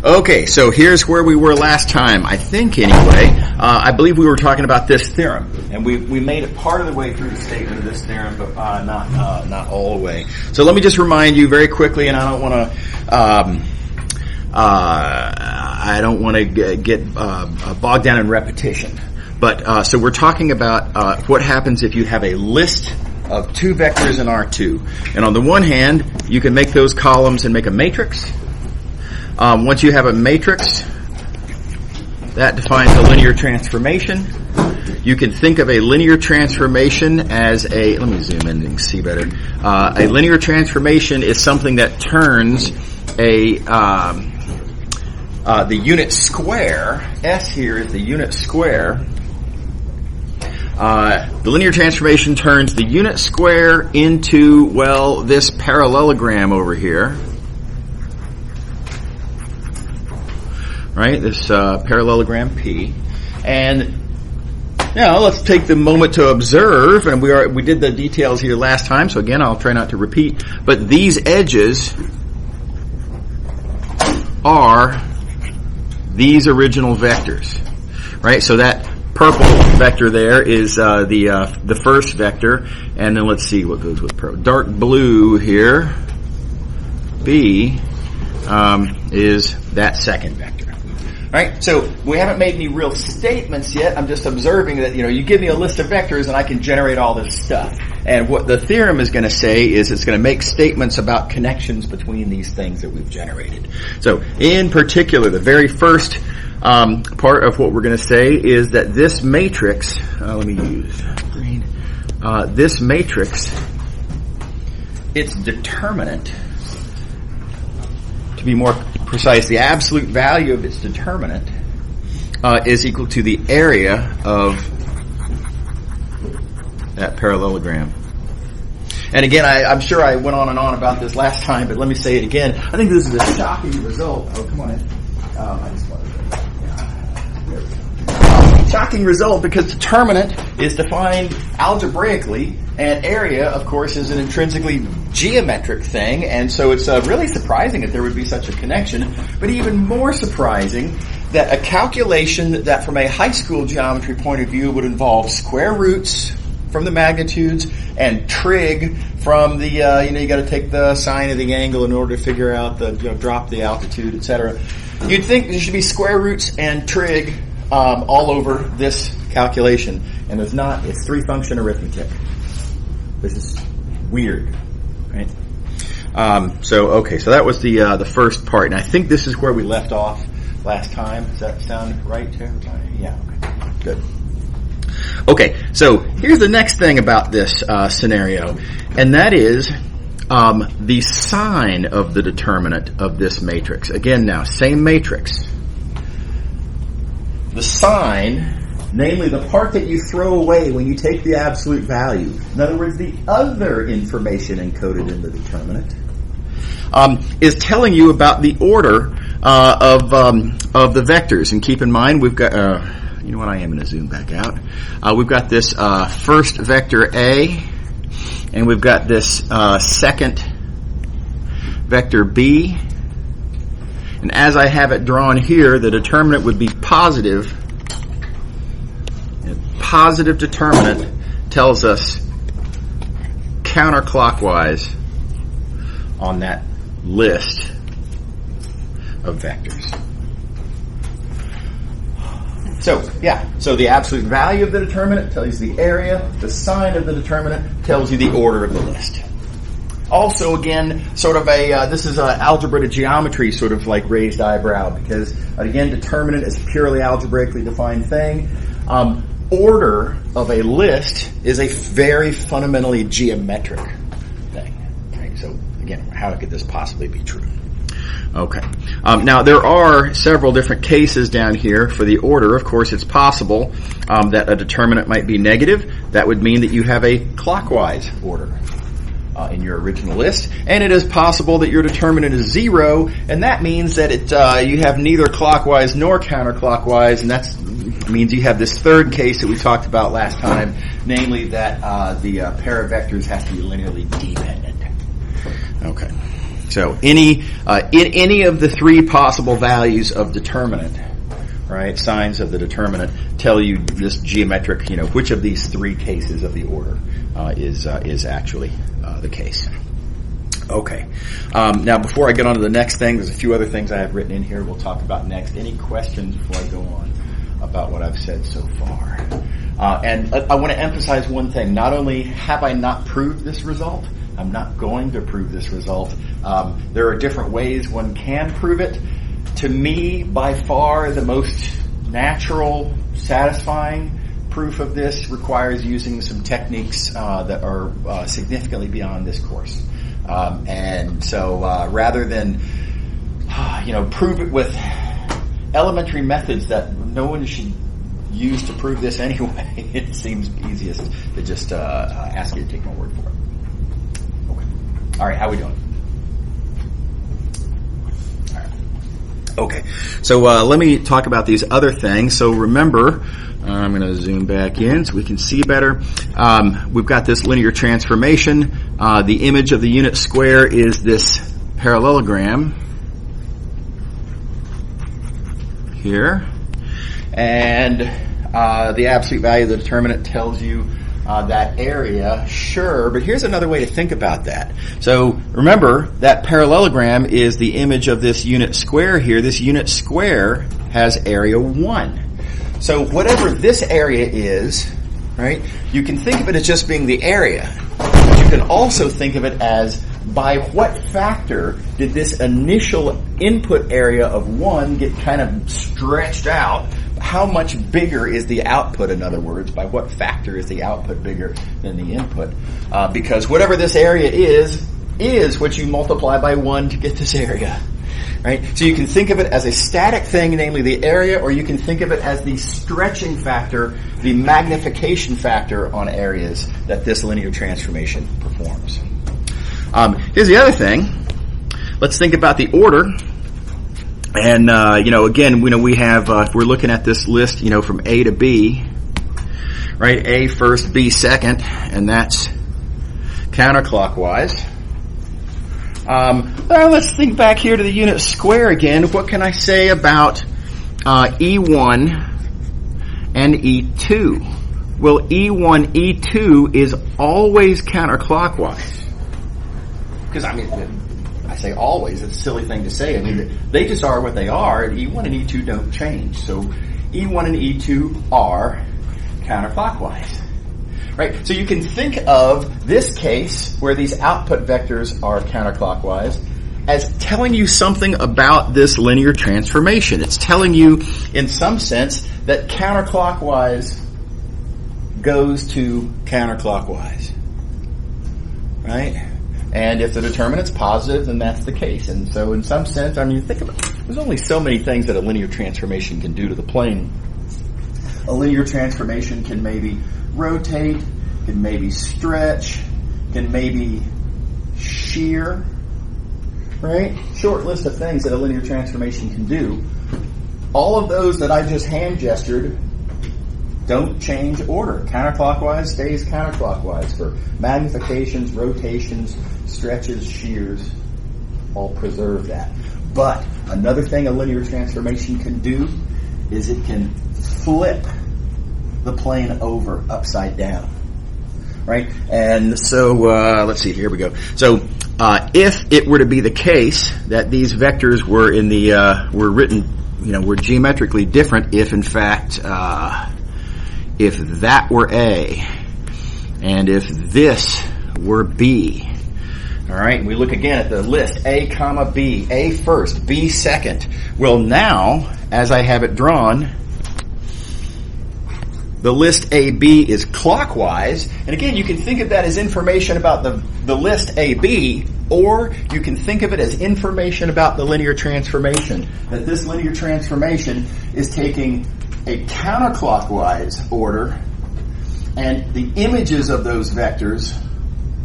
Okay, so here's where we were last time, I think anyway. I believe we were talking about this theorem, and we made it part of the way through the statement of this theorem, but not all the way. So let me just remind you very quickly, and I don't want to get bogged down in repetition. But so we're talking about what happens if you have a list of two vectors in R2. And on the one hand, you can make those columns and make a matrix. Once you have a matrix, that defines a linear transformation. You can think of a linear transformation as let me zoom in and see better. A linear transformation is something that turns the unit square. S here is the unit square. The linear transformation turns the unit square into, well, this parallelogram over here. Right, this parallelogram P. And now let's take the moment to observe, and we did the details here last time, so again, I'll try not to repeat, but these edges are these original vectors. Right, so that purple vector there is the first vector, and then let's see what goes with purple. Dark blue here, B, is that second vector. Right? So we haven't made any real statements yet. I'm just observing that, you give me a list of vectors and I can generate all this stuff. And what the theorem is going to say is it's going to make statements about connections between these things that we've generated. So in particular, the very first part of what we're going to say is that this matrix, let me use green, this matrix, its determinant, to be more precise, the absolute value of its determinant is equal to the area of that parallelogram. And again, I'm sure I went on and on about this last time, but let me say it again. I think this is a shocking result. Oh, come on in. I just wanted to... There we go. Shocking result because determinant is defined algebraically, and area, of course, is an intrinsically geometric thing, and so it's really surprising that there would be such a connection, but even more surprising that a calculation that from a high school geometry point of view would involve square roots from the magnitudes and trig from the, you got to take the sine of the angle in order to figure out the, drop the altitude, etc. You'd think there should be square roots and trig all over this calculation, and there's not. It's three-function arithmetic. This is weird, right? So that was the first part, and I think this is where we left off last time. Does that sound right to everybody? Yeah. Okay. Good. Okay. So here's the next thing about this scenario, and that is the sign of the determinant of this matrix. Again, now same matrix. The sign. Namely, the part that you throw away when you take the absolute value. In other words, the other information encoded in the determinant is telling you about the order of the vectors. And keep in mind, we've got, you know what, I am going to zoom back out. We've got this first vector A, and we've got this second vector B. And as I have it drawn here, the determinant would be positive. Positive determinant tells us counterclockwise on that list of vectors. So the absolute value of the determinant tells you the area, the sign of the determinant tells you the order of the list. Also, again, sort of this is an algebra to geometry sort of like raised eyebrow, because, again, determinant is a purely algebraically defined thing. Order of a list is a very fundamentally geometric thing. Okay, so again, how could this possibly be true? Okay. Now, there are several different cases down here for the order. Of course, it's possible that a determinant might be negative. That would mean that you have a clockwise order in your original list. And it is possible that your determinant is 0, and that means that you have neither clockwise nor counterclockwise, and that means you have this third case that we talked about last time, namely that the pair of vectors has to be linearly dependent. Okay. So in any of the three possible values of determinant, right, signs of the determinant tell you this geometric, which of these three cases of the order is actually the case. Okay. Now, before I get on to the next thing, there's a few other things I have written in here we'll talk about next. Any questions before I go on about what I've said so far? And I want to emphasize one thing. Not only have I not proved this result, I'm not going to prove this result. There are different ways one can prove it. To me, by far, the most natural, satisfying proof of this requires using some techniques that are significantly beyond this course. And so rather than, prove it with elementary methods that no one should use to prove this anyway, it seems easiest to just ask you to take my word for it. Okay. All right, how are we doing? All right. Okay, so let me talk about these other things. So remember, I'm going to zoom back in so we can see better. We've got this linear transformation. The image of the unit square is this parallelogram here. And the absolute value of the determinant tells you that area, sure, but here's another way to think about that. So remember, that parallelogram is the image of this unit square here. This unit square has area 1. So whatever this area is, right, you can think of it as just being the area. But you can also think of it as by what factor did this initial input area of 1 get kind of stretched out? How much bigger is the output, in other words? By what factor is the output bigger than the input? Because whatever this area is what you multiply by 1 to get this area. Right? So you can think of it as a static thing, namely the area, or you can think of it as the stretching factor, the magnification factor on areas that this linear transformation performs. Here's the other thing. Let's think about the order. And, again, we have, if we're looking at this list, from A to B, right? A first, B second, and that's counterclockwise. Let's think back here to the unit square again. What can I say about E1 and E2? Well, E1, E2 is always counterclockwise. Because, I say always, it's a silly thing to say. They just are what they are, and E1 and E2 don't change. So E1 and E2 are counterclockwise. Right? So you can think of this case where these output vectors are counterclockwise as telling you something about this linear transformation. It's telling you, in some sense, that counterclockwise goes to counterclockwise. Right? And if the determinant's positive, then that's the case. And so in some sense, think about it. There's only so many things that a linear transformation can do to the plane. A linear transformation can maybe rotate, can maybe stretch, can maybe shear, right? Short list of things that a linear transformation can do. All of those that I just hand gestured don't change order. Counterclockwise stays counterclockwise for magnifications, rotations, stretches, shears, all preserve that. But another thing a linear transformation can do is it can flip the plane over upside down, right? And so let's see. Here we go. So if it were to be the case that these vectors were were written, were geometrically different, if in fact if that were A and if this were B, all right. We look again at the list: A, comma B, A first, B second. Well, now as I have it drawn, the list AB is clockwise, and again, you can think of that as information about the list AB, or you can think of it as information about the linear transformation, that this linear transformation is taking a counterclockwise order, and the images of those vectors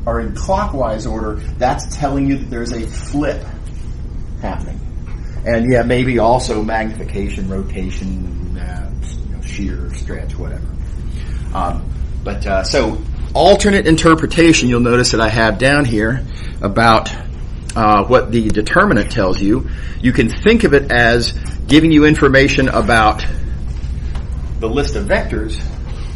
are in clockwise order. That's telling you that there's a flip happening. And yeah, maybe also magnification, rotation, shear, stretch, whatever. So alternate interpretation, you'll notice that I have down here about what the determinant tells you, you can think of it as giving you information about the list of vectors,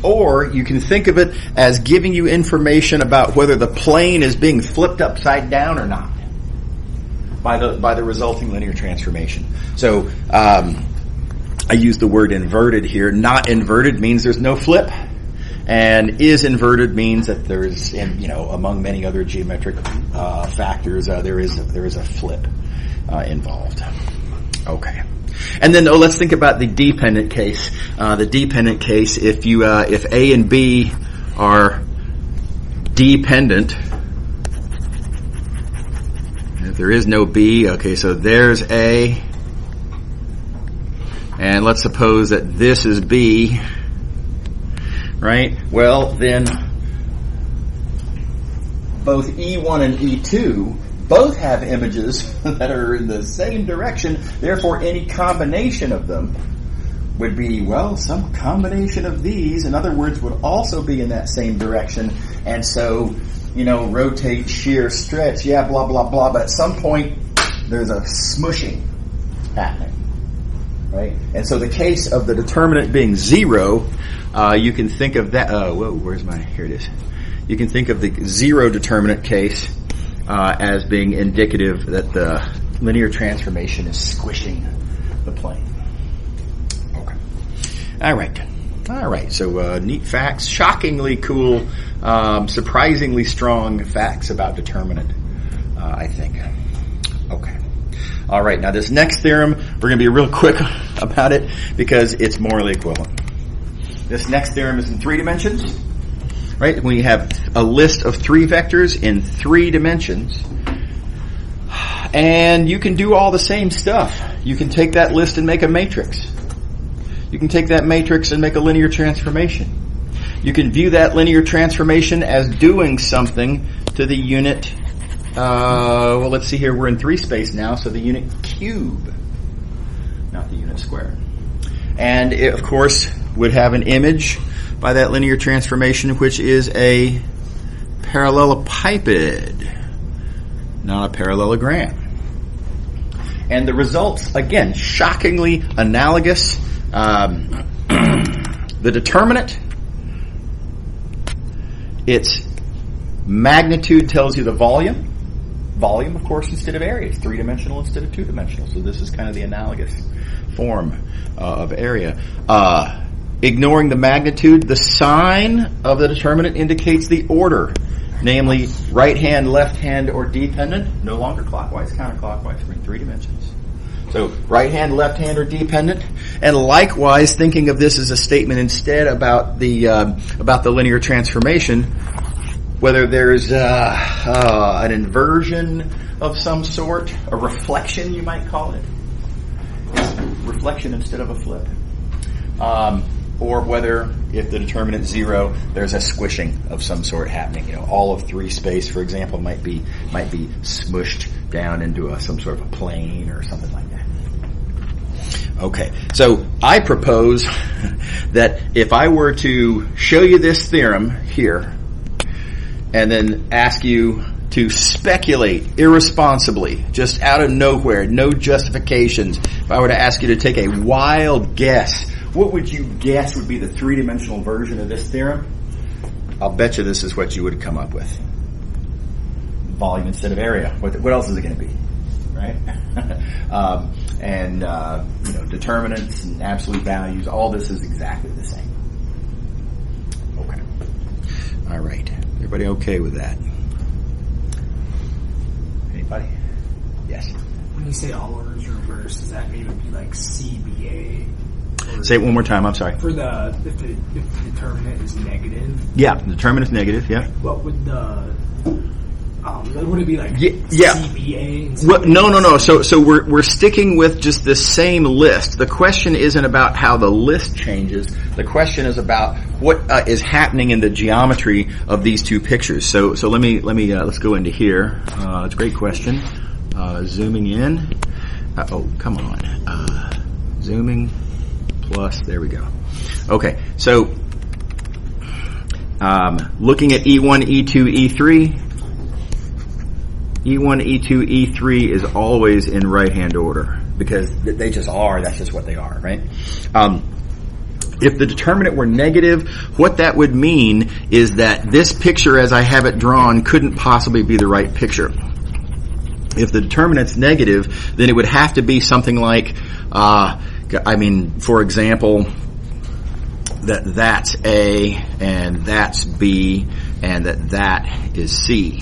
or you can think of it as giving you information about whether the plane is being flipped upside down or not by the resulting linear transformation. So I use the word inverted here. Not inverted means there's no flip, and is inverted means that there's, among many other geometric factors, there is a flip involved. Okay. And then let's think about the dependent case. The dependent case, if A and B are dependent, if there is no B, okay, so there's A, and let's suppose that this is B, right? Well, then both E1 and E2 both have images that are in the same direction. Therefore, any combination of them would be, some combination of these, in other words, would also be in that same direction. And so, rotate, shear, stretch, blah, blah, blah. But at some point, there's a smushing happening, right? And so the case of the determinant being 0, you can think of that. Here it is. You can think of the 0 determinant case as being indicative that the linear transformation is squishing the plane. Okay. All right. So neat facts, shockingly cool, surprisingly strong facts about determinant, I think. Okay. All right. Now this next theorem, we're going to be real quick about it because it's morally equivalent. This next theorem is in 3 dimensions. Right? When you have a list of 3 vectors in 3 dimensions, and you can do all the same stuff. You can take that list and make a matrix. You can take that matrix and make a linear transformation. You can view that linear transformation as doing something to the unit, let's see here, we're in 3 space now, so the unit cube, not the unit square. And it, of course, would have an image by that linear transformation, which is a parallelepiped, not a parallelogram. And the results, again, shockingly analogous. The determinant, its magnitude tells you the volume. Volume, of course, instead of area. It's 3-dimensional instead of 2-dimensional. So this is kind of the analogous form of area. Ignoring the magnitude, the sign of the determinant indicates the order, namely right hand, left hand, or dependent. No longer clockwise, counterclockwise. We're in 3 dimensions. So right hand, left hand, or dependent. And likewise, thinking of this as a statement instead about the linear transformation, whether there's an inversion of some sort, a reflection you might call it, reflection instead of a flip. Or whether, if the determinant 0, there's a squishing of some sort happening. All of 3 space, for example, might be smushed down into some sort of a plane or something like that. Okay, so I propose that if I were to show you this theorem here, and then ask you to speculate irresponsibly, just out of nowhere, no justifications, if I were to ask you to take a wild guess, what would you guess would be the 3-dimensional version of this theorem? I'll bet you this is what you would come up with. Volume instead of area. What else is it going to be? Right? Determinants and absolute values, all this is exactly the same. Okay. All right. Everybody okay with that? Anybody? Yes. When you say all orders reversed, does that mean it would be like CBA? Say it one more time. I'm sorry. If the determinant is negative. Yeah, the determinant is negative. Yeah. What would would it be like? Yeah. CBA? Well, no. So we're sticking with just the same list. The question isn't about how the list changes. The question is about what is happening in the geometry of these 2 pictures. So let me let's go into here. It's a great question. Zooming in. Come on. Zooming. Plus, there we go. Okay, so looking at E1, E2, E3, E1, E2, E3 is always in right-hand order because they just are. That's just what they are, right? If the determinant were negative, what that would mean is that this picture as I have it drawn couldn't possibly be the right picture. If the determinant's negative, then it would have to be something like, for example, that's A and that's B and that is C.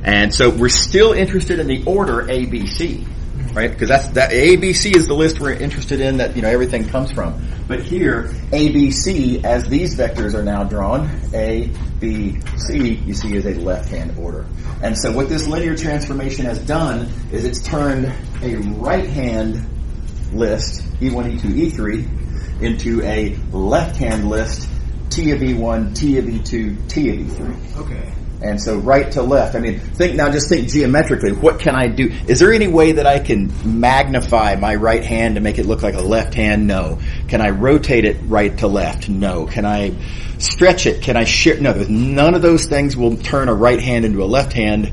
And so we're still interested in the order A, B, C, right? Because that A, B, C is the list we're interested in that, everything comes from. But here, A, B, C, as these vectors are now drawn, A, B, C, you see is a left-hand order. And so what this linear transformation has done is it's turned a right-hand list, E1, E2, E3, into a left-hand list, T of E1, T of E2, T of E3. Okay. And so right to left. Just think geometrically. What can I do? Is there any way that I can magnify my right hand to make it look like a left hand? No. Can I rotate it right to left? No. Can I stretch it? Can I shift? No. None of those things will turn a right hand into a left hand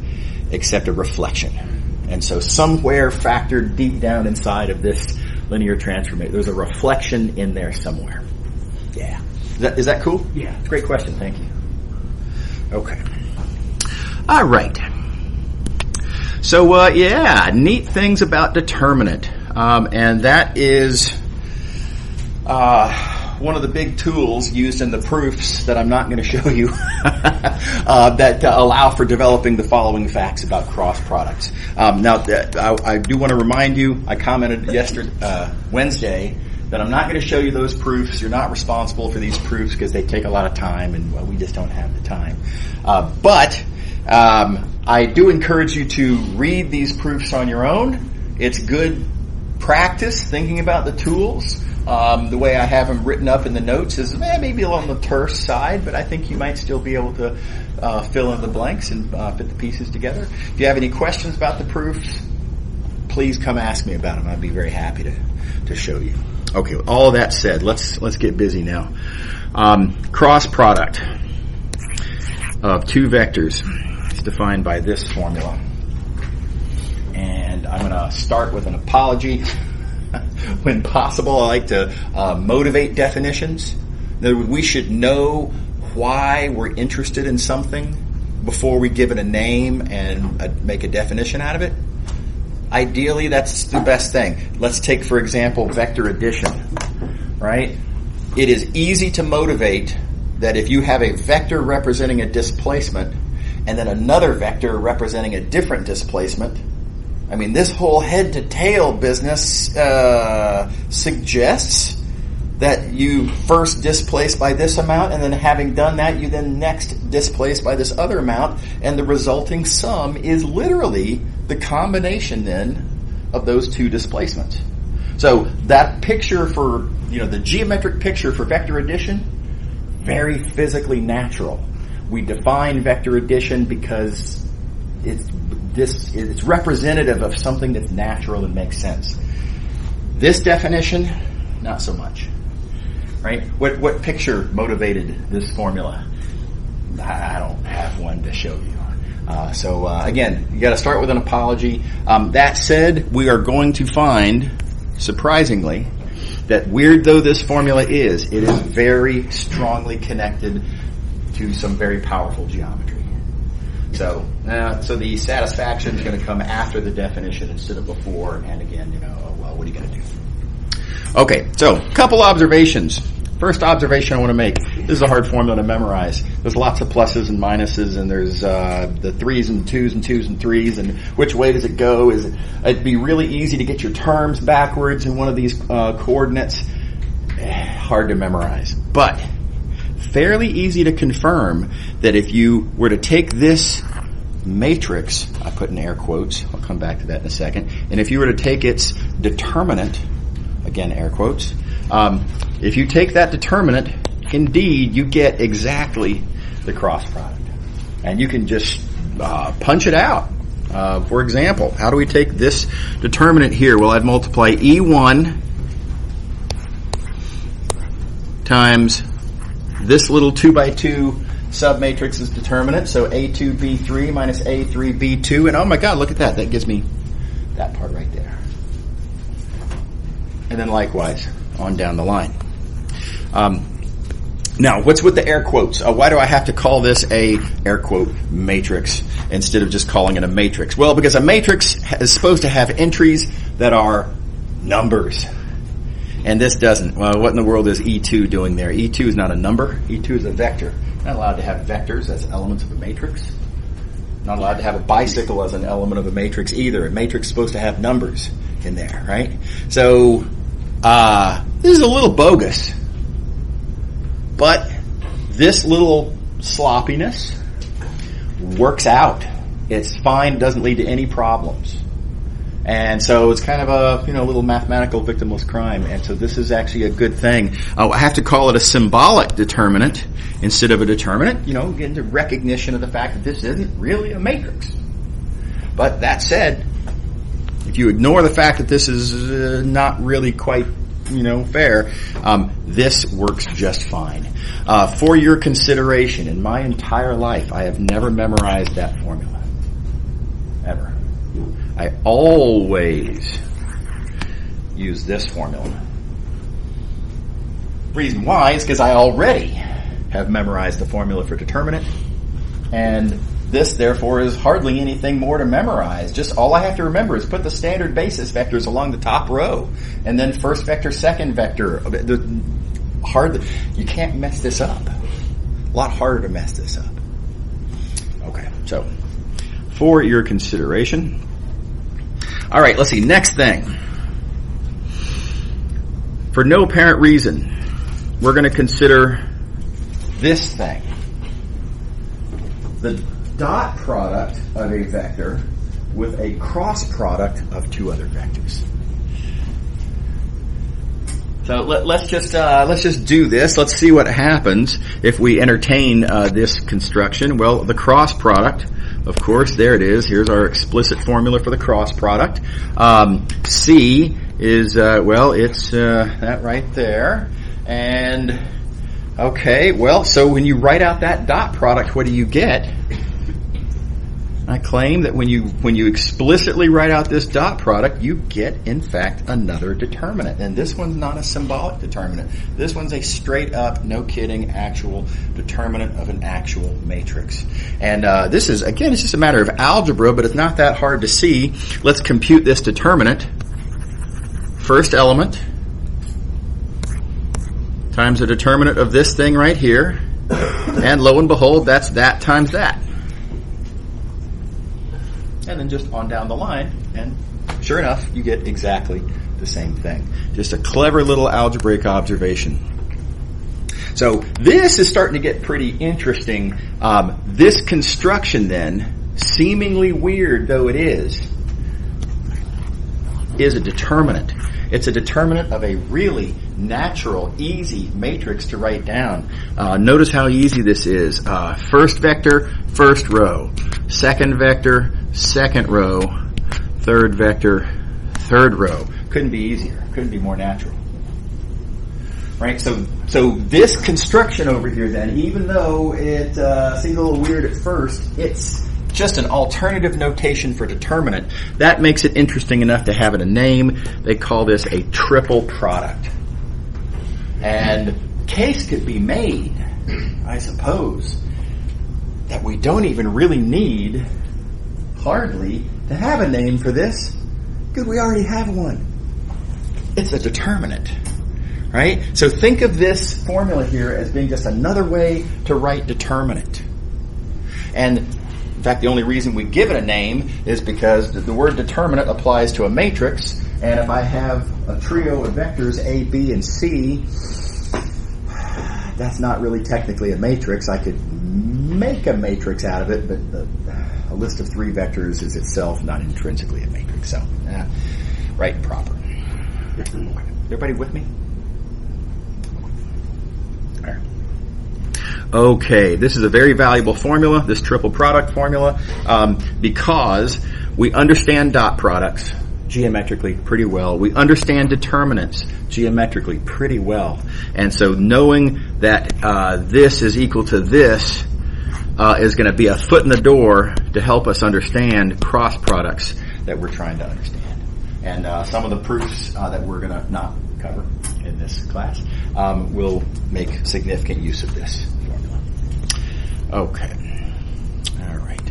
except a reflection. And so somewhere factored deep down inside of this linear transformation, there's a reflection in there somewhere. Yeah. Is that cool? Yeah. Great question. Thank you. Okay. All right. So, neat things about determinant. And that is one of the big tools used in the proofs that I'm not going to show you that allow for developing the following facts about cross products. Now, I do want to remind you, I commented Wednesday, that I'm not going to show you those proofs. You're not responsible for these proofs because they take a lot of time and we just don't have the time. But I do encourage you to read these proofs on your own. It's good practice thinking about the tools. The way I have them written up in the notes is maybe a little on the terse side, but I think you might still be able to fill in the blanks and fit the pieces together. If you have any questions about the proofs, please come ask me about them. I'd be very happy to show you. Okay, with all of that said, let's get busy now. Cross product of two vectors is defined by this formula. And I'm going to start with an apology. When possible, I like to motivate definitions. In other words, we should know why we're interested in something before we give it a name and make a definition out of it. Ideally, that's the best thing. Let's take, for example, vector addition, right? It is easy to motivate that if you have a vector representing a displacement and then another vector representing a different displacement, this whole head-to-tail business suggests that you first displace by this amount, and then having done that, you then next displace by this other amount, and the resulting sum is literally the combination then of those two displacements. So that picture for, the geometric picture for vector addition, very physically natural. We define vector addition because it's representative of something that's natural and makes sense. This definition, not so much. Right? What picture motivated this formula? I don't have one to show you. Again, you got to start with an apology. That said, we are going to find, surprisingly, that weird though this formula is, it is very strongly connected to some very powerful geometry. So the satisfaction is going to come after the definition instead of before. And again, what are you going to do? Okay, so a couple observations. First observation I want to make. This is a hard formula to memorize. There's lots of pluses and minuses, and there's the 3's and 2's and 2's and 3's, and which way does it go? It'd be really easy to get your terms backwards in one of these coordinates. Hard to memorize. But fairly easy to confirm that if you were to take this matrix, I put in air quotes, I'll come back to that in a second, and if you were to take its determinant, again air quotes, if you take that determinant, indeed you get exactly the cross product. And you can just punch it out. For example, how do we take this determinant here? Well, I'd multiply E1 times this little 2 by 2 submatrix is determinant, so A2B3 minus A3B2, and oh my god, look at that. That gives me that part right there. And then likewise, on down the line. Now, what's with the air quotes? Why do I have to call this a air quote matrix instead of just calling it a matrix? Well, because a matrix is supposed to have entries that are numbers. And this doesn't. Well, what in the world is E2 doing there? E2 is not a number. E2 is a vector. Not allowed to have vectors as elements of a matrix. Not allowed to have a bicycle as an element of a matrix either. A matrix is supposed to have numbers in there, right? So, this is a little bogus. But this little sloppiness works out. It's fine, doesn't lead to any problems. And so it's kind of a little mathematical victimless crime. And so this is actually a good thing. I have to call it a symbolic determinant instead of a determinant, getting the recognition of the fact that this isn't really a matrix. But that said, if you ignore the fact that this is not really quite fair, this works just fine. For your consideration, in my entire life, I have never memorized that formula. Ever. I always use this formula. Reason why is because I already have memorized the formula for determinant, and this, therefore, is hardly anything more to memorize. Just all I have to remember is put the standard basis vectors along the top row, and then first vector, second vector. You can't mess this up. A lot harder to mess this up. Okay, so for your consideration. All right, let's see. Next thing. For no apparent reason, we're going to consider this thing. The dot product of a vector with a cross product of two other vectors. So let's just do this. Let's see what happens if we entertain this construction. Well, the cross product, of course, there it is. Here's our explicit formula for the cross product. C is it's that right there. And okay, well, so when you write out that dot product, what do you get? I claim that when you explicitly write out this dot product, you get, in fact, another determinant. And this one's not a symbolic determinant. This one's a straight up, no kidding, actual determinant of an actual matrix. And this is, again, it's just a matter of algebra, but it's not that hard to see. Let's compute this determinant. First element times the determinant of this thing right here. And lo and behold, that's that times that. And then just on down the line, and sure enough, you get exactly the same thing. Just a clever little algebraic observation. So this is starting to get pretty interesting. This construction then, seemingly weird though it is a determinant. It's a determinant of a really natural, easy matrix to write down. Notice how easy this is. First vector, first row. Second vector, second row. Third vector, third row. Couldn't be easier. Couldn't be more natural. Right? So this construction over here then, even though it seems a little weird at first, it's just an alternative notation for determinant. That makes it interesting enough to have it a name. They call this a triple product. And case could be made, I suppose, that we don't even really need, hardly, to have a name for this, because we already have one. It's a determinant, right? So think of this formula here as being just another way to write determinant. And in fact, the only reason we give it a name is because the word determinant applies to a matrix, and if I have a trio of vectors A, B, and C, that's not really technically a matrix. I could make a matrix out of it, but a list of three vectors is itself not intrinsically a matrix. So, right and proper. Everybody with me? All right. Okay, this is a very valuable formula, this triple product formula, because we understand dot products geometrically pretty well. We understand determinants geometrically pretty well. And so knowing that this is equal to this is going to be a foot in the door to help us understand cross products that we're trying to understand. And some of the proofs that we're going to not cover in this class will make significant use of this formula. Okay. All right.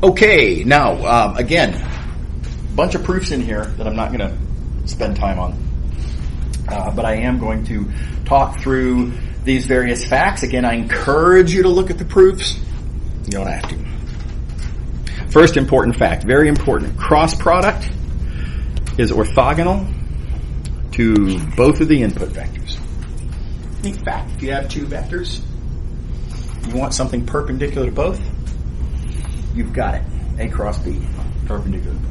Okay, now, again, a bunch of proofs in here that I'm not going to spend time on. But I am going to talk through these various facts. Again, I encourage you to look at the proofs. You don't have to. First important fact, very important. Cross product is orthogonal to both of the input vectors. Neat fact, if you have two vectors, you want something perpendicular to both, you've got it. A cross B, perpendicular to both.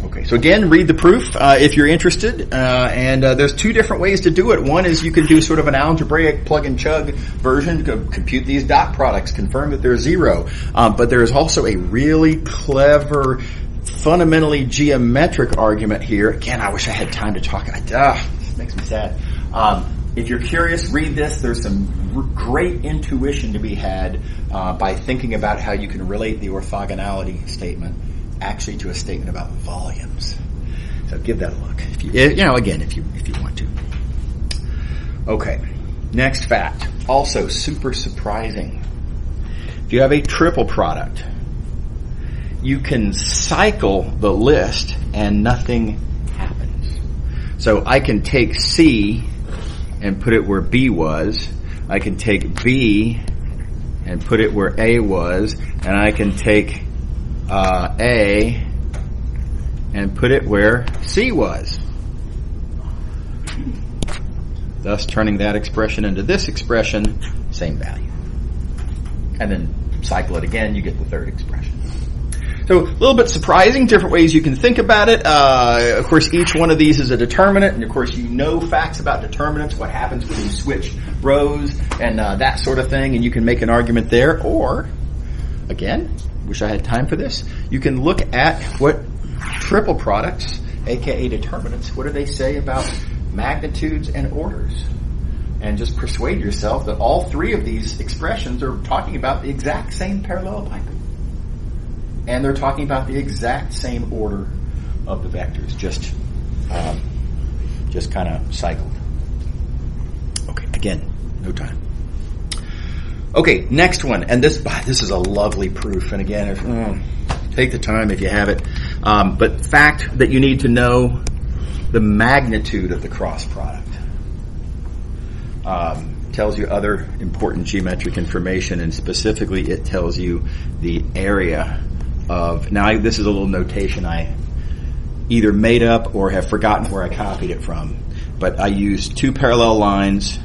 Okay, so again, read the proof if you're interested. And there's two different ways to do it. One is you can do sort of an algebraic plug-and-chug version, compute these dot products, confirm that they're zero. But there is also a really clever, fundamentally geometric argument here. Again, I wish I had time to talk. This makes me sad. If you're curious, read this. There's some great intuition to be had by thinking about how you can relate the orthogonality statement actually to a statement about volumes. So give that a look. If you want to. Okay. Next fact. Also super surprising. If you have a triple product, you can cycle the list and nothing happens. So I can take C and put it where B was. I can take B and put it where A was. And I can take A and put it where C was. Thus turning that expression into this expression, same value. And then cycle it again, you get the third expression. So a little bit surprising, different ways you can think about it. Of course, each one of these is a determinant, and of course you know facts about determinants, what happens when you switch rows, and that sort of thing, and you can make an argument there. Or, again, wish I had time for this, you can look at what triple products, aka determinants, what do they say about magnitudes and orders? And just persuade yourself that all three of these expressions are talking about the exact same parallelepiped. And they're talking about the exact same order of the vectors, just kind of cycled. Okay, again, no time. Okay, next one, and this is a lovely proof. And again, take the time if you have it. But fact that you need to know the magnitude of the cross product. Tells you other important geometric information, and specifically it tells you the area of, now this is a little notation I either made up or have forgotten where I copied it from, but I used two parallel lines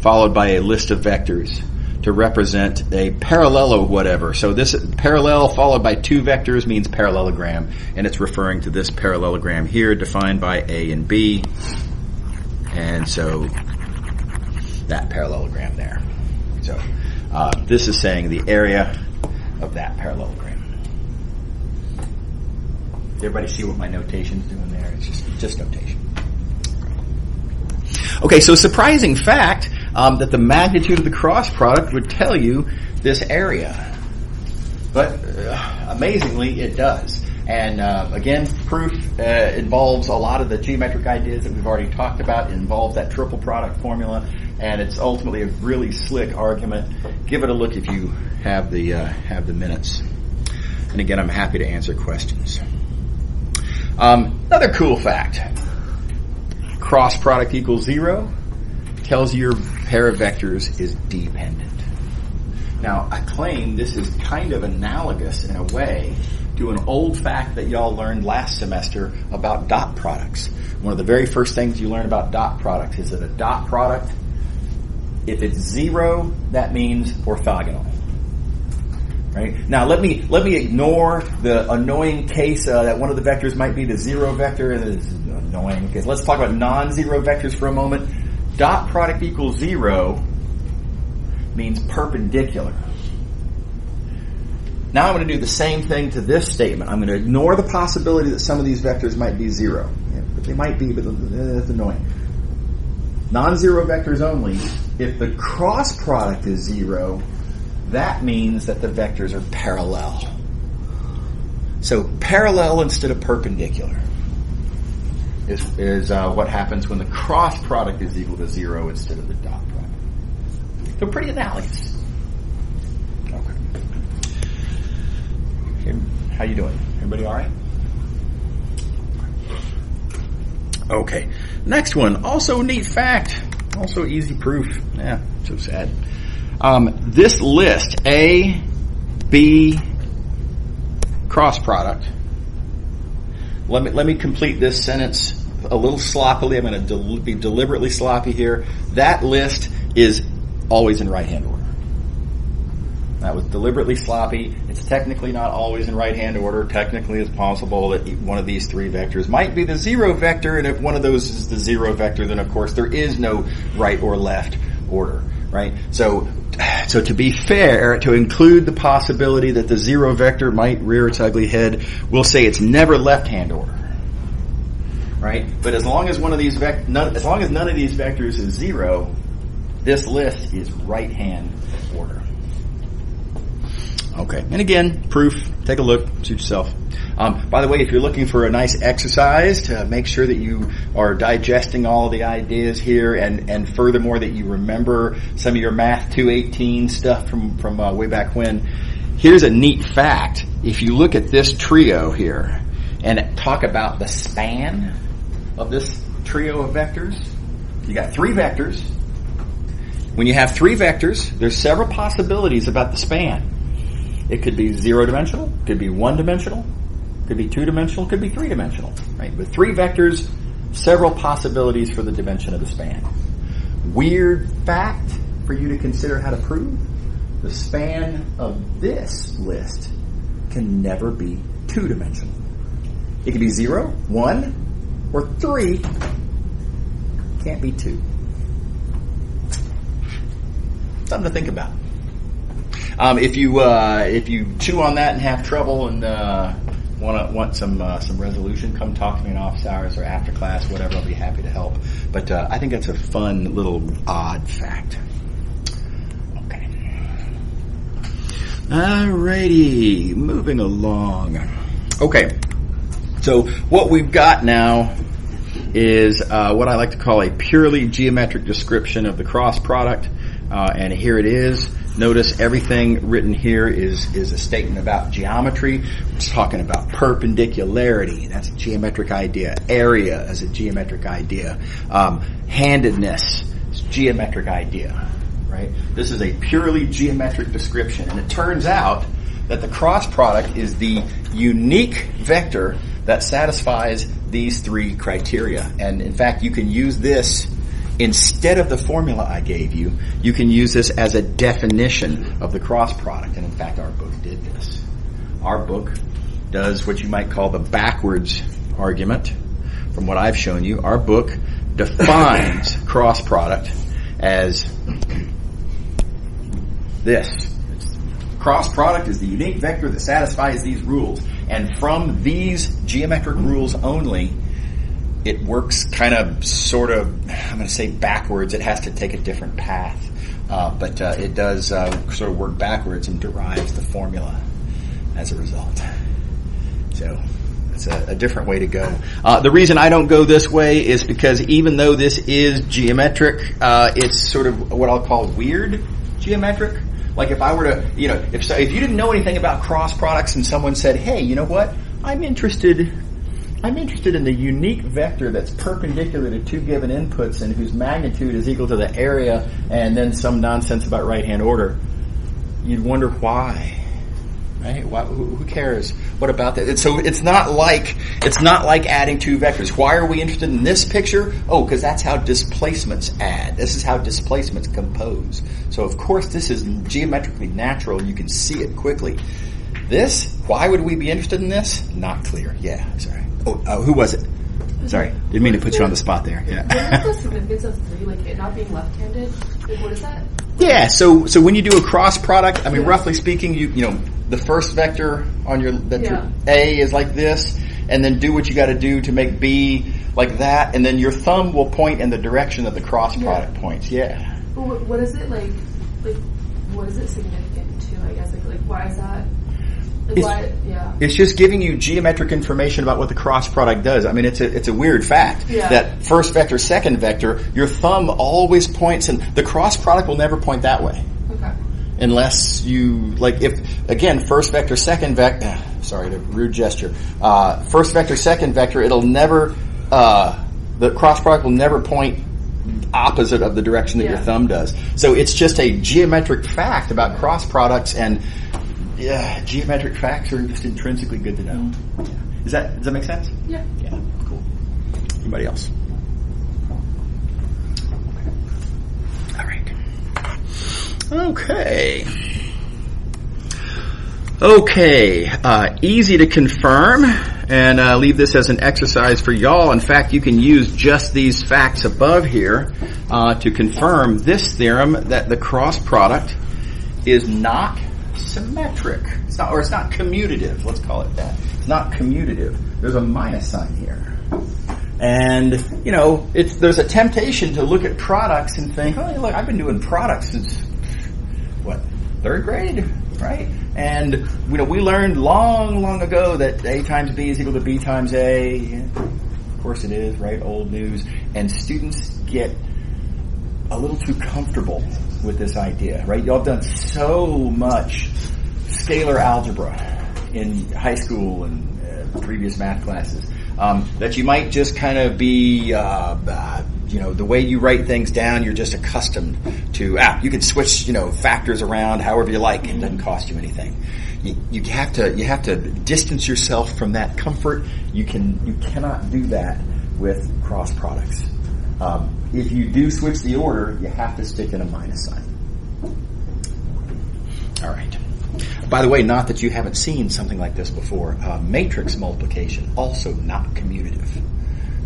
followed by a list of vectors to represent a parallel of whatever. So this parallel followed by two vectors means parallelogram, and it's referring to this parallelogram here defined by A and B, and so that parallelogram there. So this is saying the area of that parallelogram. Everybody see what my notation's doing there? It's just notation. Okay, so surprising fact that the magnitude of the cross product would tell you this area. But amazingly, it does. And again, proof involves a lot of the geometric ideas that we've already talked about. It involves that triple product formula, and it's ultimately a really slick argument. Give it a look if you have the minutes. And again, I'm happy to answer questions. Another cool fact. Cross product equals 0 tells you your pair of vectors is dependent. Now, I claim this is kind of analogous in a way to an old fact that y'all learned last semester about dot products. One of the very first things you learn about dot products is that a dot product, if it's 0, that means orthogonal. Right? Now let me ignore the annoying case that one of the vectors might be the 0 vector, and it's annoying because let's talk about non-zero vectors for a moment. Dot product equals 0 means perpendicular. Now I'm going to do the same thing to this statement. I'm going to ignore the possibility that some of these vectors might be 0. Yeah, but they might be, but that's annoying. non-zero vectors only, if the cross product is 0, that means that the vectors are parallel. So parallel instead of perpendicular is what happens when the cross product is equal to 0 instead of the dot product. So pretty analogous. Okay. How you doing? Everybody all right? Okay. Next one. Also neat fact. Also easy proof. Yeah, so sad. This list, A, B, cross product. Let me complete this sentence a little sloppily. I'm going to be deliberately sloppy here. That list is always in right-hand order. That was deliberately sloppy. It's technically not always in right-hand order. Technically, it's possible that one of these three vectors might be the 0 vector, and if one of those is the 0 vector, then of course there is no right or left order, right? So to be fair, to include the possibility that the 0 vector might rear its ugly head, we'll say it's never left-hand order, right? But as long as none of these vectors is 0, this list is right-hand order. Okay, and again, proof. Take a look, suit yourself. By the way, if you're looking for a nice exercise to make sure that you are digesting all of the ideas here, and furthermore that you remember some of your Math 218 stuff from way back when, here's a neat fact. If you look at this trio here and talk about the span of this trio of vectors, you got 3 vectors. When you have 3 vectors, there's several possibilities about the span. It could be 0-dimensional, could be 1-dimensional, could be 2-dimensional, could be 3-dimensional, right? With 3 vectors, several possibilities for the dimension of the span. Weird fact for you to consider how to prove: the span of this list can never be 2-dimensional. It could be 0, 1, or 3. Can't be 2. Something to think about. If you chew on that and have trouble and want some resolution, come talk to me in office hours or after class, whatever. I'll be happy to help. But I think that's a fun little odd fact. Okay. Alrighty, moving along. Okay, so what we've got now is what I like to call a purely geometric description of the cross product, and here it is. Notice everything written here is a statement about geometry. It's talking about perpendicularity. That's a geometric idea. Area is a geometric idea. Handedness is a geometric idea, right? This is a purely geometric description. And it turns out that the cross product is the unique vector that satisfies these 3 criteria. And in fact, you can use this instead of the formula I gave you. You can use this as a definition of the cross product. And in fact, our book did this. Our book does what you might call the backwards argument. From what I've shown you, our book defines cross product as this. Cross product is the unique vector that satisfies these rules. And from these geometric rules only, it works kind of, sort of, I'm going to say backwards. It has to take a different path. But it does sort of work backwards and derives the formula as a result. So it's a different way to go. The reason I don't go this way is because even though this is geometric, it's sort of what I'll call weird geometric. Like if I were to, if you didn't know anything about cross products and someone said, hey, you know what? I'm interested in the unique vector that's perpendicular to 2 given inputs and whose magnitude is equal to the area, and then some nonsense about right-hand order. You'd wonder why, right? Who cares? What about that? So it's not like adding 2 vectors. Why are we interested in this picture? Oh, because that's how displacements add. This is how displacements compose. So of course this is geometrically natural. You can see it quickly. This, why would we be interested in this? Not clear. Yeah, sorry. Oh, who was it? Sorry, didn't mean to put you on the spot there. Yeah. What is the significance of 3, like it not being left-handed? Like, what is that? Yeah, so when you do a cross product, I mean, roughly speaking, you the first vector on your vector A is like this, and then do what you got to do to make B like that, and then your thumb will point in the direction that the cross product points. Yeah. But what is it like? What is it significant to? I guess like why is that? It's just giving you geometric information about what the cross product does. I mean, it's a weird fact that first vector, second vector, your thumb always points, and the cross product will never point that way. Okay. Unless you, first vector, second vector, sorry, the rude gesture. First vector, second vector, it'll never, the cross product will never point opposite of the direction that your thumb does. So it's just a geometric fact about cross products, and geometric facts are just intrinsically good to know. Does that make sense? Yeah. Yeah, cool. Anybody else? All right. Okay. Easy to confirm, and leave this as an exercise for y'all. In fact, you can use just these facts above here to confirm this theorem that the cross product is not symmetric. It's not commutative. Let's call it that. It's not commutative. There's a minus sign here. And, there's a temptation to look at products and think, oh, look, I've been doing products since, third grade, right? And, we learned long, long ago that A times B is equal to B times A. Of course it is, right? Old news. And students get a little too comfortable with this idea, right? Y'all have done so much scalar algebra in high school and previous math classes that you might just kind of be, the way you write things down, you're just accustomed to. You can switch, factors around however you like. It doesn't cost you anything. You have to distance yourself from that comfort. You cannot do that with cross products. If you do switch the order, you have to stick in a minus sign. All right. By the way, not that you haven't seen something like this before. Matrix multiplication, also not commutative.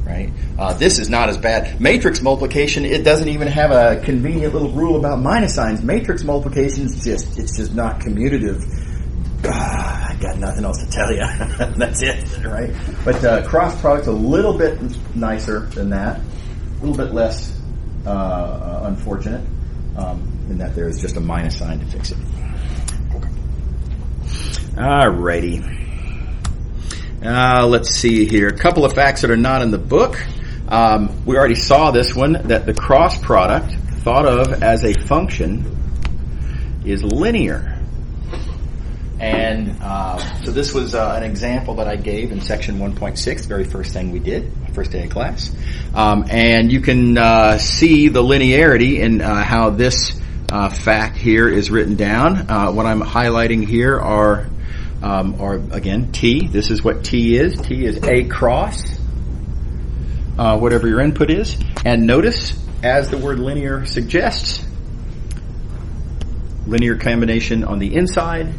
Right? This is not as bad. Matrix multiplication, it doesn't even have a convenient little rule about minus signs. Matrix multiplication is just not commutative. I got nothing else to tell you. That's it, right? But cross product's a little bit nicer than that. A little bit less unfortunate in that there is just a minus sign to fix it. Alrighty. Let's see here. A couple of facts that are not in the book. We already saw this one, that the cross product, thought of as a function, is linear. And so this was an example that I gave in section 1.6, the very first thing we did, first day of class. And you can see the linearity in how this fact here is written down. What I'm highlighting here are again, T. This is what T is. T is A cross, whatever your input is. And notice, as the word linear suggests, linear combination on the inside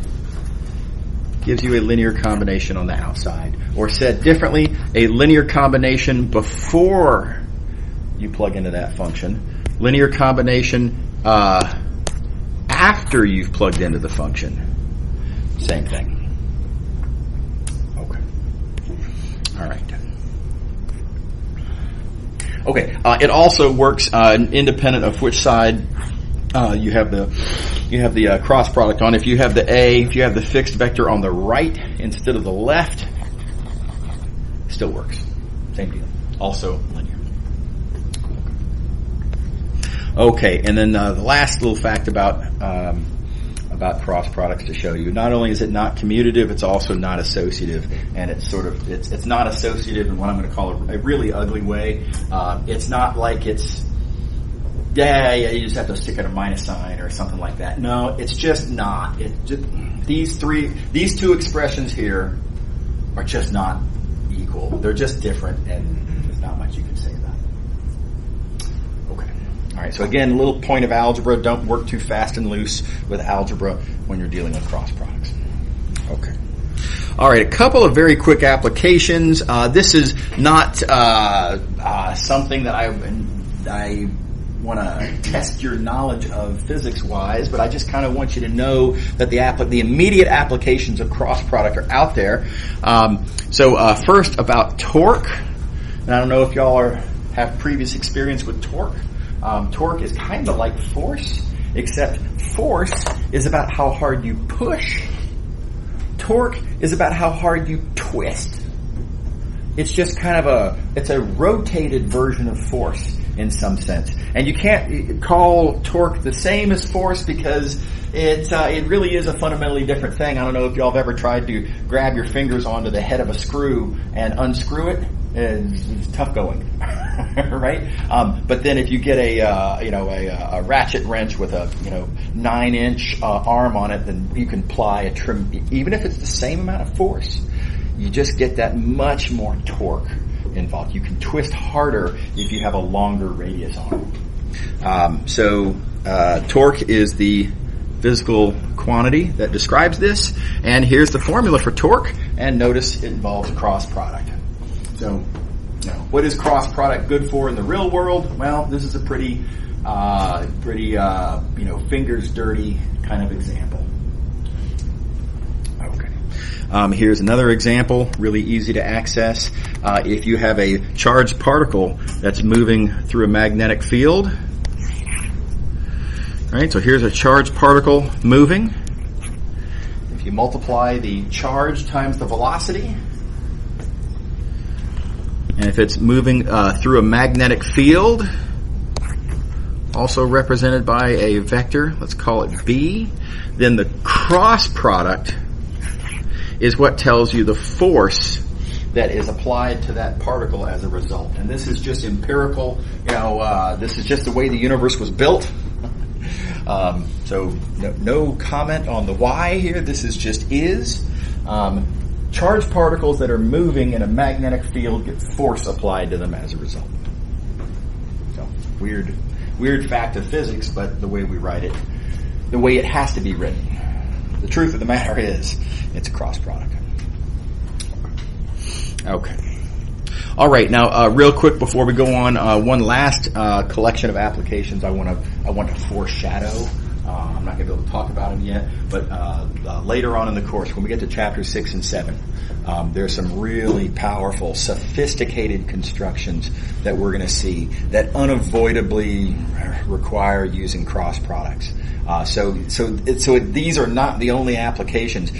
gives you a linear combination on the outside. Or said differently, a linear combination before you plug into that function. Linear combination after you've plugged into the function. Same thing. Okay. All right. Okay. It also works independent of which side you have the cross product on. If you have the fixed vector on the right instead of the left, still works. Same deal. Also linear. Okay, and then the last little fact about cross products to show you. Not only is it not commutative, it's also not associative, and it's not associative in what I'm going to call a really ugly way. It's not like it's you just have to stick in a minus sign or something like that. No, it's just not. These two expressions here are just not equal. They're just different, and there's not much you can say about it. Okay. All right. So again, a little point of algebra: don't work too fast and loose with algebra when you're dealing with cross products. Okay. All right, a couple of very quick applications. This is not something that I want to test your knowledge of physics-wise, but I just kind of want you to know that the immediate applications of cross product are out there. So first, about torque. And I don't know if y'all have previous experience with torque. Torque is kind of like force, except force is about how hard you push. Torque is about how hard you twist. It's just kind of it's a rotated version of force in some sense. And you can't call torque the same as force because it really is a fundamentally different thing. I don't know if y'all have ever tried to grab your fingers onto the head of a screw and unscrew it. It's tough going, right? But then if you get a ratchet wrench with a 9-inch arm on it, then you can apply a trim. Even if it's the same amount of force, you just get that much more torque involved. You can twist harder if you have a longer radius arm. So torque is the physical quantity that describes this, and here's the formula for torque. And notice it involves a cross product. So, what is cross product good for in the real world? Well, this is a pretty fingers dirty kind of example. Okay. Here's another example, really easy to access. If you have a charged particle that's moving through a magnetic field, all right? So here's a charged particle moving. If you multiply the charge times the velocity. And if it's moving through a magnetic field, also represented by a vector, let's call it B, then the cross product is what tells you the force that is applied to that particle as a result. And this is just empirical, this is just the way the universe was built. So no comment on the why here, this is just is. Charged particles that are moving in a magnetic field get force applied to them as a result. So, weird fact of physics, but the way we write it, the way it has to be written. The truth of the matter is, it's a cross product. Okay. All right. Now, real quick before we go on, one last collection of applications I want to foreshadow. I'm not going to be able to talk about them yet, but later on in the course, when we get to chapters 6 and 7, there's some really powerful, sophisticated constructions that we're going to see that unavoidably require using cross products. So these are not the only applications.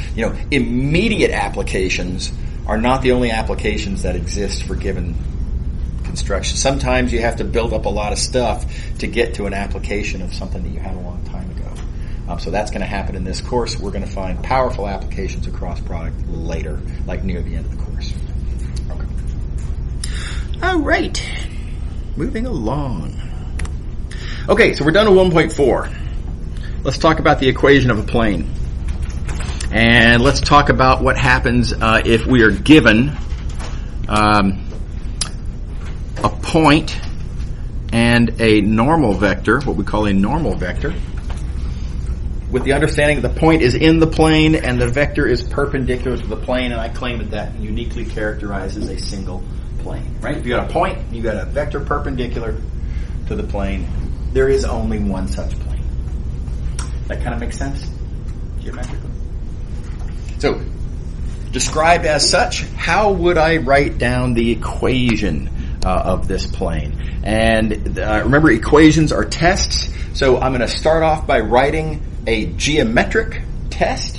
Immediate applications are not the only applications that exist for given construction. Sometimes you have to build up a lot of stuff to get to an application of something that you had a long time ago. So that's going to happen in this course. We're going to find powerful applications of cross product later, like near the end of the course. Okay. All right. Moving along. Okay, so we're done with 1.4. Let's talk about the equation of a plane. And let's talk about what happens if we are given a point and a normal vector, what we call a normal vector, with the understanding that the point is in the plane and the vector is perpendicular to the plane, and I claim that uniquely characterizes a single plane, right? If you got a point, you got a vector perpendicular to the plane, there is only one such plane. That kind of makes sense geometrically? So, described as such, how would I write down the equation of this plane? And remember, equations are tests, so I'm going to start off by writing a geometric test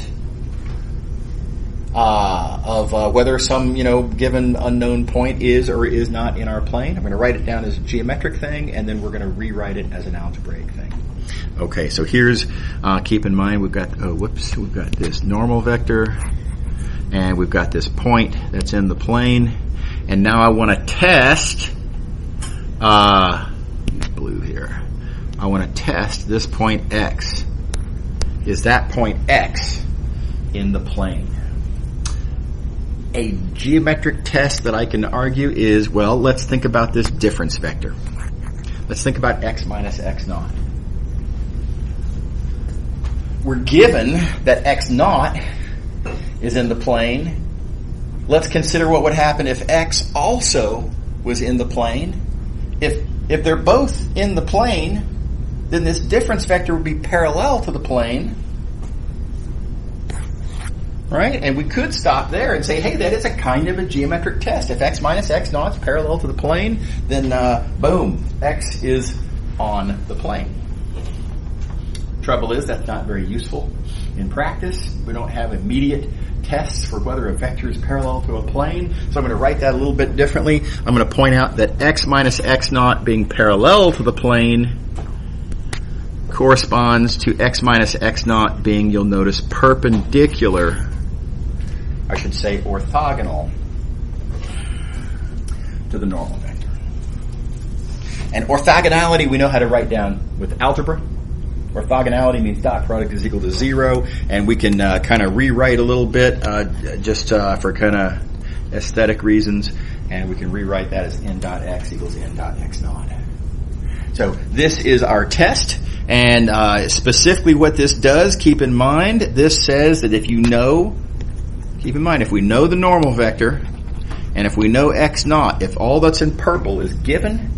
of whether some given unknown point is or is not in our plane. I'm going to write it down as a geometric thing, and then we're going to rewrite it as an algebraic thing. Okay, so here's keep in mind we've got this normal vector, and we've got this point that's in the plane, and now I want to test blue here. I want to test this point X. Is that point X in the plane? A geometric test that I can argue is, well, let's think about this difference vector. Let's think about X minus X naught. We're given that X naught is in the plane. Let's consider what would happen if X also was in the plane. If they're both in the plane, then this difference vector would be parallel to the plane. right? And we could stop there and say, hey, that is a kind of a geometric test. If x minus x naught is parallel to the plane, then boom, x is on the plane. Trouble is, that's not very useful in practice. We don't have immediate tests for whether a vector is parallel to a plane. So I'm going to write that a little bit differently. I'm going to point out that x minus x naught being parallel to the plane corresponds to x minus x naught being, you'll notice, perpendicular. I should say orthogonal to the normal vector. And orthogonality we know how to write down with algebra. Orthogonality means dot product is equal to 0, and we can kind of rewrite a little bit just for kind of aesthetic reasons, and we can rewrite that as n dot x equals n dot x naught. So this is our test, and specifically what this does, keep in mind, this says that if we know the normal vector, and if we know x naught, if all that's in purple is given,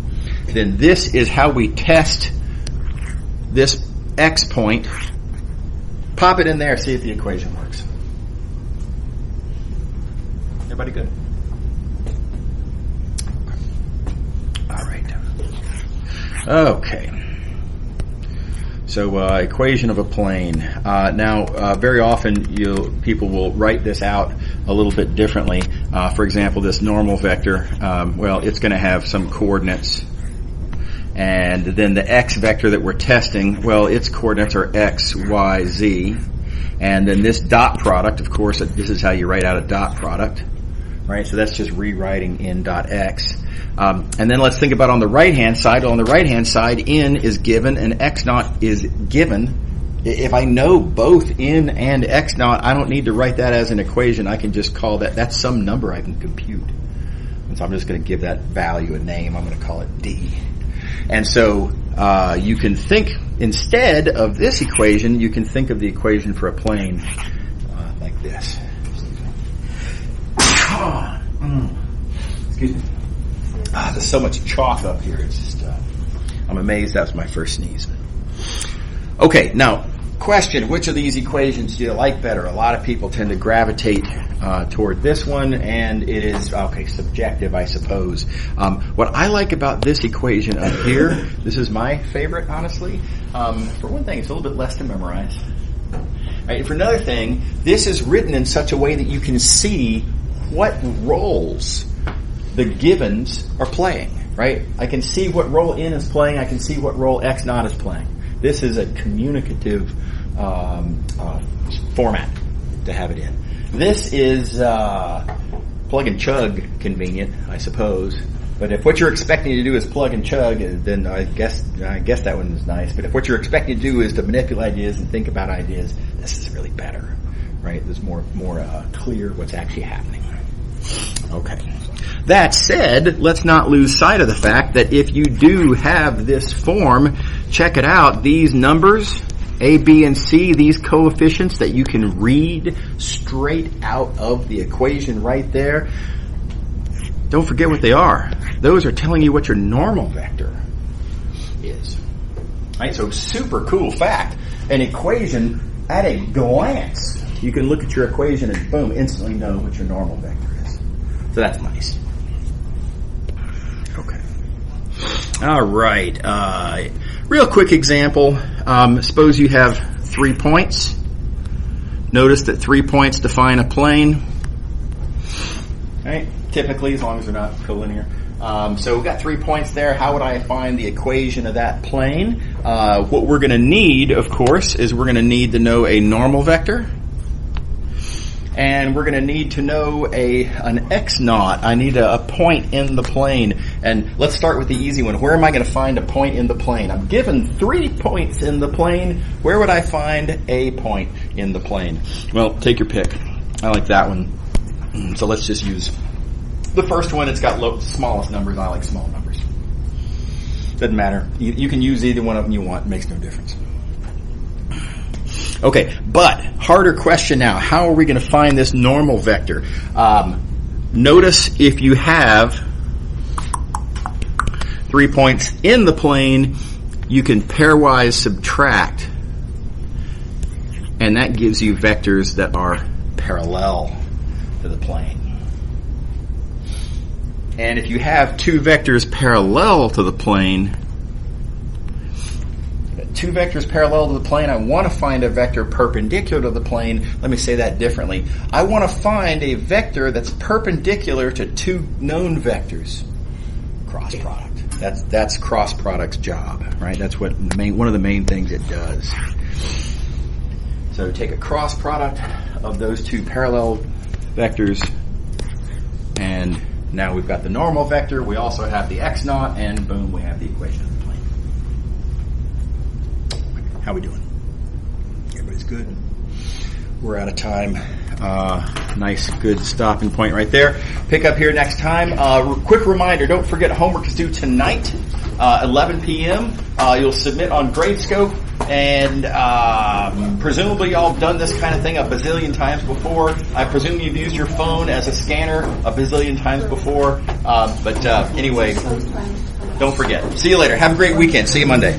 then this is how we test this x point. Pop it in there, see if the equation works. Everybody good? All right. Okay. So equation of a plane. Now, very often people will write this out a little bit differently. For example, this normal vector, it's going to have some coordinates. And then the x vector that we're testing, its coordinates are x, y, z. And then this dot product, of course, this is how you write out a dot product, right? So that's just rewriting n dot x. And then let's think about on the right-hand side. On the right-hand side, n is given and x naught is given. If I know both n and x naught, I don't need to write that as an equation. I can just call that's some number I can compute. And so I'm just going to give that value a name. I'm going to call it d. And so you can think, instead of this equation, you can think of the equation for a plane like this. Excuse me. There's so much chalk up here. It's just, I'm amazed that was my first sneeze. Okay, now, question, which of these equations do you like better? A lot of people tend to gravitate toward this one, and it is, subjective, I suppose. What I like about this equation up here, this is my favorite, honestly. For one thing, it's a little bit less to memorize. Right, for another thing, this is written in such a way that you can see what roles the givens are playing, right? I can see what role n is playing, I can see what role x naught is playing. This is a communicative format to have it in. This is plug and chug convenient, I suppose. But if what you're expecting to do is plug and chug, then I guess that one is nice. But if what you're expecting to do is to manipulate ideas and think about ideas, this is really better, right? There's more clear what's actually happening. Okay. That said, let's not lose sight of the fact that if you do have this form, check it out. These numbers, A, B, and C, these coefficients that you can read straight out of the equation right there, don't forget what they are. Those are telling you what your normal vector is. Right? So super cool fact. An equation at a glance. You can look at your equation and boom, instantly know what your normal vector is. So that's nice. Okay. All right. Real quick example. Suppose you have 3 points. Notice that 3 points define a plane. Right? Typically, as long as they're not collinear. So we've got 3 points there. How would I find the equation of that plane? What we're going to need, of course, is we're going to need to know a normal vector. And we're going to need to know an x naught. I need a point in the plane. And let's start with the easy one. Where am I going to find a point in the plane? I'm given 3 points in the plane. Where would I find a point in the plane? Well, take your pick. I like that one. So let's just use the first one. It's got smallest numbers. I like small numbers. Doesn't matter. You can use either one of them you want. It makes no difference. Okay, but harder question now. How are we going to find this normal vector? Notice if you have 3 points in the plane, you can pairwise subtract, and that gives you vectors that are parallel to the plane. And if you have two vectors parallel to the plane, I want to find a vector perpendicular to the plane. Let me say that differently. I want to find a vector that's perpendicular to two known vectors. Cross product. That's cross product's job, right? That's what one of the main things it does. So take a cross product of those two parallel vectors, and now we've got the normal vector. We also have the x naught, and boom, we have the equation of the plane. How we doing? Everybody's good? We're out of time. Nice, good stopping point right there. Pick up here next time. Quick reminder, don't forget homework is due tonight, 11 p.m. You'll submit on Gradescope, and presumably y'all have done this kind of thing a bazillion times before. I presume you've used your phone as a scanner a bazillion times before. But anyway, don't forget. See you later. Have a great weekend. See you Monday.